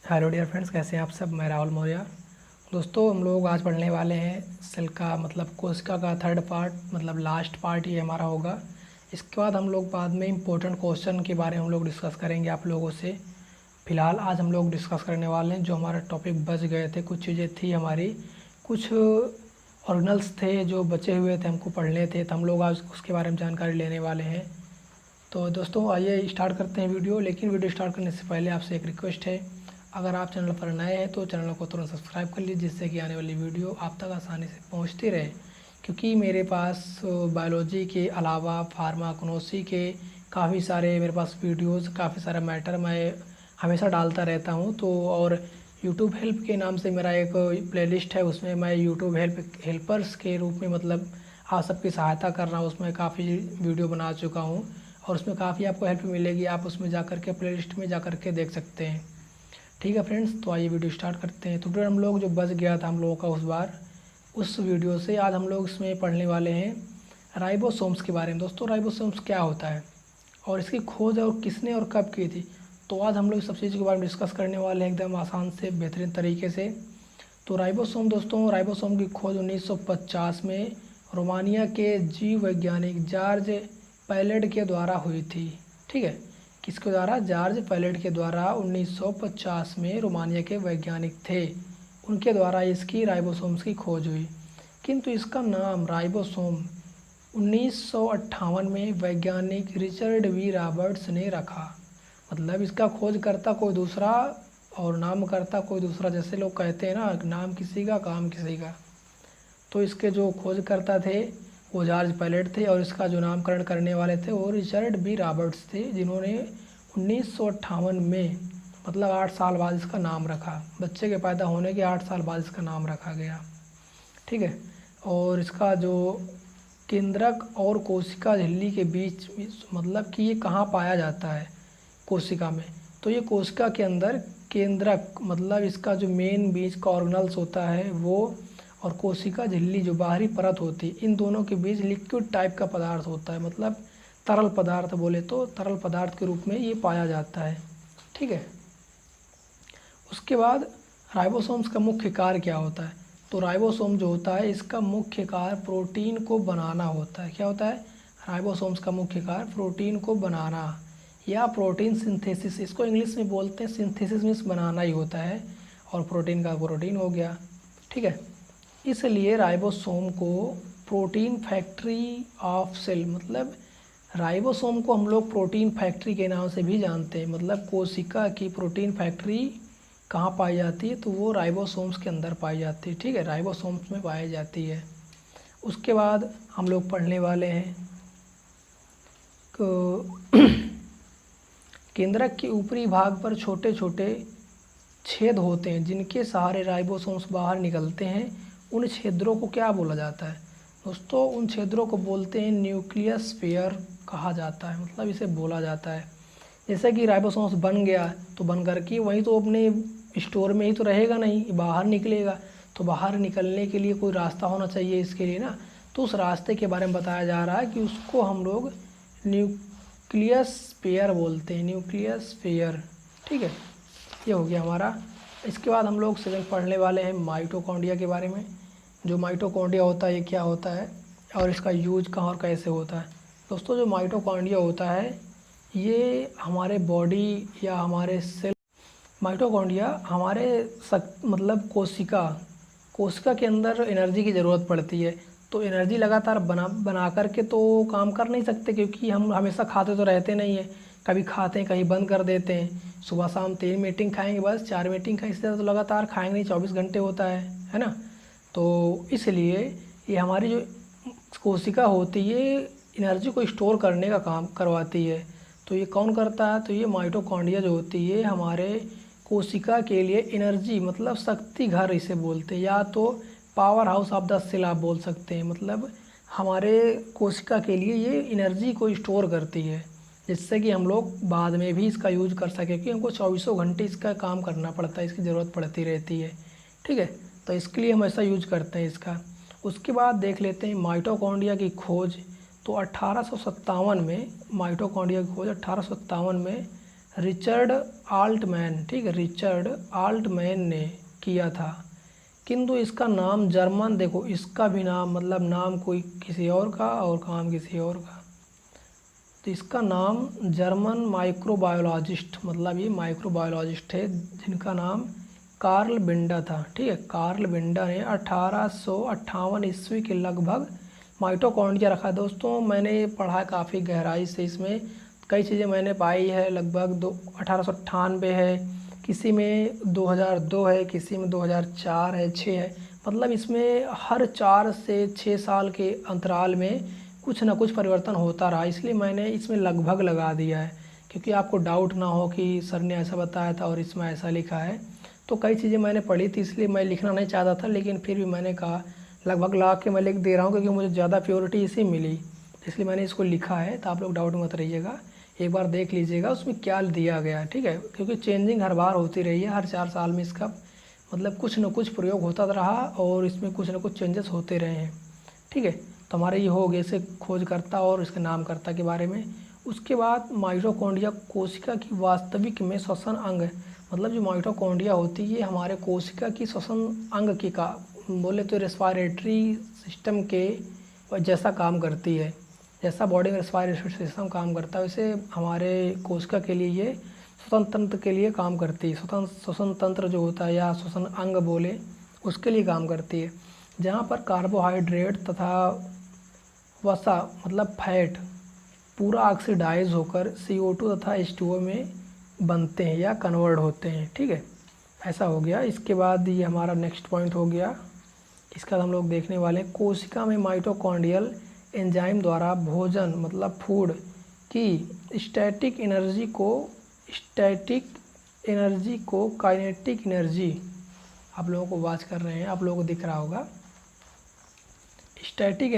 Hello dear friends, कैसे हैं आप सब। मैं राहुल मौर्य। दोस्तों, हम लोग आज पढ़ने वाले हैं सेल का मतलब कोशिका का थर्ड पार्ट, मतलब लास्ट पार्ट ये हमारा होगा। इसके बाद हम लोग बाद में इम्पोर्टेंट क्वेश्चन के बारे में हम लोग डिस्कस करेंगे आप लोगों से। फ़िलहाल आज हम लोग डिस्कस करने वाले हैं जो हमारा टॉपिक बच गए थे, कुछ चीज़ें थी हमारी, कुछ ऑर्गनल्स थे जो बचे हुए थे, हमको पढ़ने थे, तो हम लोग आज उसके बारे में जानकारी लेने वाले हैं। तो दोस्तों आइए स्टार्ट करते हैं वीडियो। लेकिन वीडियो स्टार्ट करने से पहले आपसे एक रिक्वेस्ट है, अगर आप चैनल पर नए हैं तो चैनल को तुरंत सब्सक्राइब कर लीजिए, जिससे कि आने वाली वीडियो आप तक आसानी से पहुंचती रहे। क्योंकि मेरे पास बायोलॉजी के अलावा फार्माकोनोसी के काफ़ी सारे मेरे पास वीडियोस, काफ़ी सारा मैटर मैं हमेशा डालता रहता हूं। तो और यूट्यूब हेल्प के नाम से मेरा एक प्लेलिस्ट है, उसमें मैं यूट्यूब हेल्पर्स के रूप में मतलब आप सबकी सहायता कर रहा हूँ। उसमें काफ़ी वीडियो बना चुका हूँ और उसमें काफ़ी आपको हेल्प मिलेगी। आप उसमें जा कर के प्लेलिस्ट में जा कर के देख सकते हैं। ठीक है फ्रेंड्स, तो आइए वीडियो स्टार्ट करते हैं। तो फिर हम लोग जो बच गया था हम लोगों का उस बार, उस वीडियो से आज हम लोग इसमें पढ़ने वाले हैं राइबोसोम्स के बारे में। दोस्तों, राइबोसोम्स क्या होता है और इसकी खोज और किसने और कब की थी, तो आज हम लोग सब चीज़ के बारे में डिस्कस करने वाले हैं एकदम आसान से बेहतरीन तरीके से। तो राइबोसोम, दोस्तों राइबोसोम की खोज 1950 में रोमानिया के जीव वैज्ञानिक जॉर्ज पैलेट के द्वारा हुई थी। ठीक है, किसके द्वारा? जॉर्ज पैलेट के द्वारा 1950 में रोमानिया के वैज्ञानिक थे, उनके द्वारा इसकी राइबोसोम्स की खोज हुई। किंतु इसका नाम राइबोसोम 1958 में वैज्ञानिक रिचर्ड वी रॉबर्ट्स ने रखा। मतलब इसका खोजकर्ता कोई दूसरा और नामकर्ता कोई दूसरा, जैसे लोग कहते हैं ना, नाम किसी का काम किसी का। तो इसके जो खोजकर्ता थे वो जॉर्ज पैलेट थे और इसका जो नामकरण करने वाले थे वो रिचर्ड बी रॉबर्ट्स थे, जिन्होंने 1958 में मतलब 8 साल बाद इसका नाम रखा। बच्चे के पैदा होने के 8 साल बाद इसका नाम रखा गया। ठीक है, और इसका जो केंद्रक और कोशिका झिल्ली के बीच मतलब कि ये कहाँ पाया जाता है कोशिका में, तो ये कोशिका के अंदर केंद्रक मतलब इसका जो मेन बीच का ऑर्गनल्स होता है वो, और कोशिका झिल्ली जो बाहरी परत होती है, इन दोनों के बीच लिक्विड टाइप का पदार्थ होता है। मतलब तरल पदार्थ बोले तो तरल पदार्थ के रूप में ये पाया जाता है। ठीक है, उसके बाद राइबोसोम्स का मुख्य कार्य क्या होता है, तो राइबोसोम जो होता है इसका मुख्य कार्य प्रोटीन को बनाना होता है। क्या होता है? राइबोसोम्स का मुख्य कार्य प्रोटीन को बनाना या प्रोटीन सिंथेसिस, इसको इंग्लिश में बोलते हैं सिंथेसिस, मीन्स बनाना ही होता है, और प्रोटीन का प्रोटीन हो गया। ठीक है, इसलिए राइबोसोम को प्रोटीन फैक्ट्री ऑफ सेल, मतलब राइबोसोम को हम लोग प्रोटीन फैक्ट्री के नाम से भी जानते हैं। मतलब कोशिका की प्रोटीन फैक्ट्री कहाँ पाई जाती है, तो वो राइबोसोम्स के अंदर पाई जाती है। ठीक है, राइबोसोम्स में पाई जाती है। उसके बाद हम लोग पढ़ने वाले हैं केंद्रक के ऊपरी भाग पर छोटे छोटे छेद होते हैं जिनके सहारे राइबोसोम्स बाहर निकलते हैं। उन छिद्रों को क्या बोला जाता है दोस्तों? उन छिद्रों को बोलते हैं न्यूक्लियस पेयर कहा जाता है। मतलब इसे बोला जाता है, जैसे कि राइबोसोम्स बन गया तो बन करके वहीं तो अपने स्टोर में ही तो रहेगा नहीं, बाहर निकलेगा। तो बाहर निकलने के लिए कोई रास्ता होना चाहिए इसके लिए ना, तो उस रास्ते के बारे में बताया जा रहा है कि उसको हम लोग न्यूक्लियस पेयर बोलते हैं, न्यूक्लियस पेयर। ठीक है, ये हो गया हमारा। इसके बाद हम लोग सेकंड पढ़ने वाले हैं माइटोकॉन्ड्रिया के बारे में। जो माइटोकॉन्ड्रिया होता है ये क्या होता है और इसका यूज कहाँ और कैसे होता है। दोस्तों, जो माइटोकॉन्ड्रिया होता है ये हमारे बॉडी या हमारे सेल, माइटोकॉन्ड्रिया हमारे मतलब कोशिका के अंदर एनर्जी की ज़रूरत पड़ती है। तो एनर्जी लगातार बना करके तो काम कर नहीं सकते, क्योंकि हम हमेशा खाते तो रहते नहीं हैं, कभी खाते हैं कहीं बंद कर देते हैं। सुबह शाम 3 मीटिंग खाएंगे, बस 4 मीटिंग खाएंगे, इससे ज़्यादा तो लगातार खाएंगे नहीं, 24 घंटे होता है ना। तो इसलिए ये हमारी जो कोशिका होती है एनर्जी को स्टोर करने का काम करवाती है। तो ये कौन करता है? तो ये माइटोकॉन्ड्रिया जो होती है हमारे कोशिका के लिए एनर्जी मतलब शक्ति घर इसे बोलते हैं, या तो power house of the cell आप बोल सकते हैं। मतलब हमारे कोशिका के लिए ये एनर्जी को स्टोर करती है, जिससे कि हम लोग बाद में भी इसका यूज कर सकें, क्योंकि हमको 24 घंटे इसका काम करना पड़ता है, इसकी ज़रूरत पड़ती रहती है। ठीक है, तो इसके लिए हम ऐसा यूज करते हैं इसका। उसके बाद देख लेते हैं माइटोकॉन्ड्रिया की खोज। तो 1857 में माइटोकॉन्ड्रिया की खोज 1857 में रिचर्ड आल्टमैन, ठीक है, रिचर्ड आल्टमैन ने किया था। किंतु इसका नाम जर्मन, देखो इसका भी नाम मतलब नाम कोई किसी और का और काम किसी और का, तो इसका नाम जर्मन माइक्रोबायोलॉजिस्ट, मतलब ये माइक्रोबायोलॉजिस्ट है जिनका नाम कार्ल बिंडा था, ठीक है। कार्ल बिंडा ने 1858 ईस्वी के लगभग माइटोकॉन्ड्रिया रखा। दोस्तों मैंने पढ़ा काफ़ी गहराई से, इसमें कई चीज़ें मैंने पाई है। लगभग 1898 है, किसी में 2002 है, किसी में 2004 है, 6 है, मतलब इसमें हर 4 से 6 साल के अंतराल में कुछ ना कुछ परिवर्तन होता रहा, इसलिए मैंने इसमें लगभग लगा दिया है, क्योंकि आपको डाउट ना हो कि सर ने ऐसा बताया था और इसमें ऐसा लिखा है। तो कई चीज़ें मैंने पढ़ी थी, इसलिए मैं लिखना नहीं चाहता था, लेकिन फिर भी मैंने कहा लगभग लगा के मैं लिख दे रहा हूँ, क्योंकि मुझे ज़्यादा प्योरिटी इसी मिली, इसलिए मैंने इसको लिखा है। तो आप लोग डाउट मत रहिएगा, एक बार देख लीजिएगा उसमें क्या दिया गया है, ठीक है, क्योंकि चेंजिंग हर बार होती रही है, हर 4 साल में इसका मतलब कुछ न कुछ प्रयोग होता रहा और इसमें कुछ न कुछ चेंजेस होते रहे हैं, ठीक है। तो हमारे ये हो गए इसे खोजकर्ता और इसके नामकर्ता के बारे में। उसके बाद माइटोकॉन्ड्रिया कोशिका की वास्तविक में श्वसन अंग है, मतलब जो माइटोकॉन्ड्रिया होती है ये हमारे कोशिका की श्वसन अंग की का बोले तो रेस्पिरेटरी सिस्टम के जैसा काम करती है, जैसा बॉडी में रेस्पिरेटरी सिस्टम काम करता है वैसे हमारे कोशिका के लिए ये श्वसन तंत्र के लिए काम करती है। श्वसन तंत्र जो होता है या श्वसन अंग बोले उसके लिए काम करती है, जहाँ पर कार्बोहाइड्रेट तथा वसा मतलब फैट पूरा ऑक्सीडाइज होकर CO2 तथा H2O में बनते हैं या कन्वर्ट होते हैं, ठीक है, ऐसा हो गया। इसके बाद ये हमारा नेक्स्ट पॉइंट हो गया, इसका हम लोग देखने वाले हैं कोशिका में माइटोकॉन्ड्रियल एंजाइम द्वारा भोजन मतलब फूड की स्टैटिक एनर्जी को काइनेटिक एनर्जी, आप लोगों को वाच कर रहे हैं, आप लोगों को दिख रहा होगा, स्टैटिक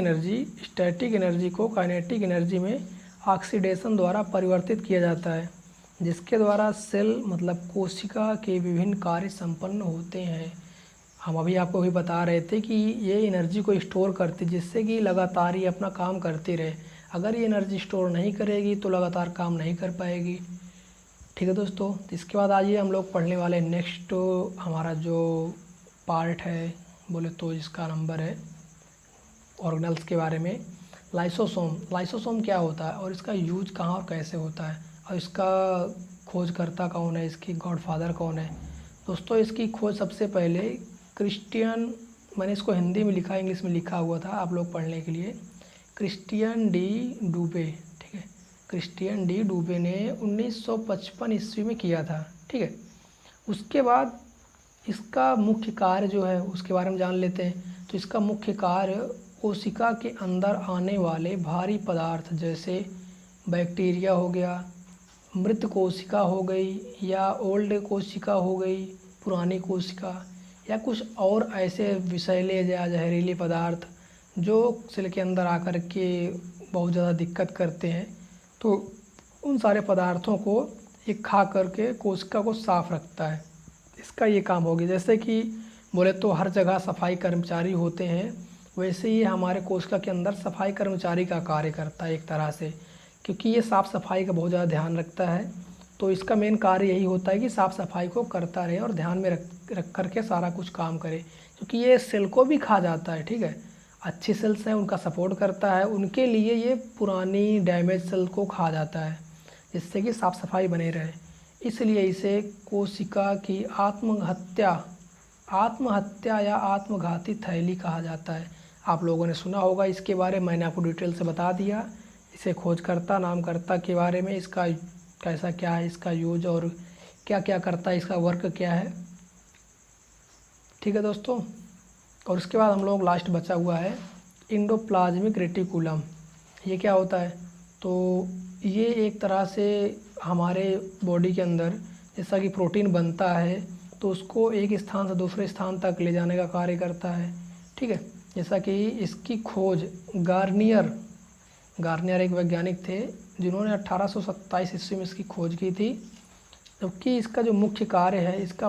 एनर्जी को काइनेटिक एनर्जी में ऑक्सीडेशन द्वारा परिवर्तित किया जाता है, जिसके द्वारा सेल मतलब कोशिका के विभिन्न कार्य संपन्न होते हैं। हम अभी आपको भी बता रहे थे कि ये एनर्जी को स्टोर करती, जिससे कि लगातार ये अपना काम करती रहे। अगर ये एनर्जी स्टोर नहीं करेगी तो लगातार काम नहीं कर पाएगी, ठीक है दोस्तों। इसके बाद आइए हम लोग पढ़ने वाले नेक्स्ट हमारा जो पार्ट है बोले तो जिसका नंबर है ऑर्गेनल्स के बारे में। लाइसोसोम क्या होता है और इसका यूज कहाँ और कैसे होता है, और इसका खोजकर्ता कौन है, इसकी गॉडफादर कौन है। दोस्तों इसकी खोज सबसे पहले क्रिस्टियन, मैंने इसको हिंदी में लिखा, इंग्लिश में लिखा हुआ था आप लोग पढ़ने के लिए, क्रिस्टियन डी डूबे, ठीक है, क्रिस्टियन डी डूबे ने 1955 ईस्वी में किया था, ठीक है। उसके बाद इसका मुख्य कार्य जो है उसके बारे में जान लेते हैं। तो इसका मुख्य कार्य कोशिका के अंदर आने वाले भारी पदार्थ जैसे बैक्टीरिया हो गया, मृत कोशिका हो गई या ओल्ड कोशिका हो गई, पुरानी कोशिका, या कुछ और ऐसे विषैले या जहरीले पदार्थ जो सेल के अंदर आकर के बहुत ज़्यादा दिक्कत करते हैं, तो उन सारे पदार्थों को ये खा करके कोशिका को साफ़ रखता है। इसका ये काम होगी, जैसे कि बोले तो हर जगह सफाई कर्मचारी होते हैं, वैसे ही हमारे कोशिका के अंदर सफाई कर्मचारी का कार्य करता है एक तरह से, क्योंकि ये साफ़ सफाई का बहुत ज़्यादा ध्यान रखता है। तो इसका मेन कार्य यही होता है कि साफ़ सफाई को करता रहे और ध्यान में रख करके सारा कुछ काम करे, क्योंकि ये सेल को भी खा जाता है, ठीक है। अच्छी सेल्स हैं उनका सपोर्ट करता है, उनके लिए ये पुरानी डैमेज सेल को खा जाता है, जिससे कि साफ़ सफाई बने रहे। इसलिए इसे कोशिका की आत्महत्या या आत्मघाती थैली कहा जाता है। आप लोगों ने सुना होगा इसके बारे में, मैंने आपको डिटेल से बता दिया। इसे खोजकर्ता नामकर्ता के बारे में, इसका कैसा क्या है, इसका यूज और क्या क्या करता है, इसका वर्क क्या है, ठीक है दोस्तों। और उसके बाद हम लोग लास्ट बचा हुआ है इंडोप्लाज्मिक रेटिकुलम। ये क्या होता है, तो ये एक तरह से हमारे बॉडी के अंदर जैसा कि प्रोटीन बनता है तो उसको एक स्थान से दूसरे स्थान तक ले जाने का कार्य करता है, ठीक है। जैसा कि इसकी खोज गार्नियर एक वैज्ञानिक थे जिन्होंने 1827 ईस्वी में इसकी खोज की थी, जबकि इसका जो मुख्य कार्य है, इसका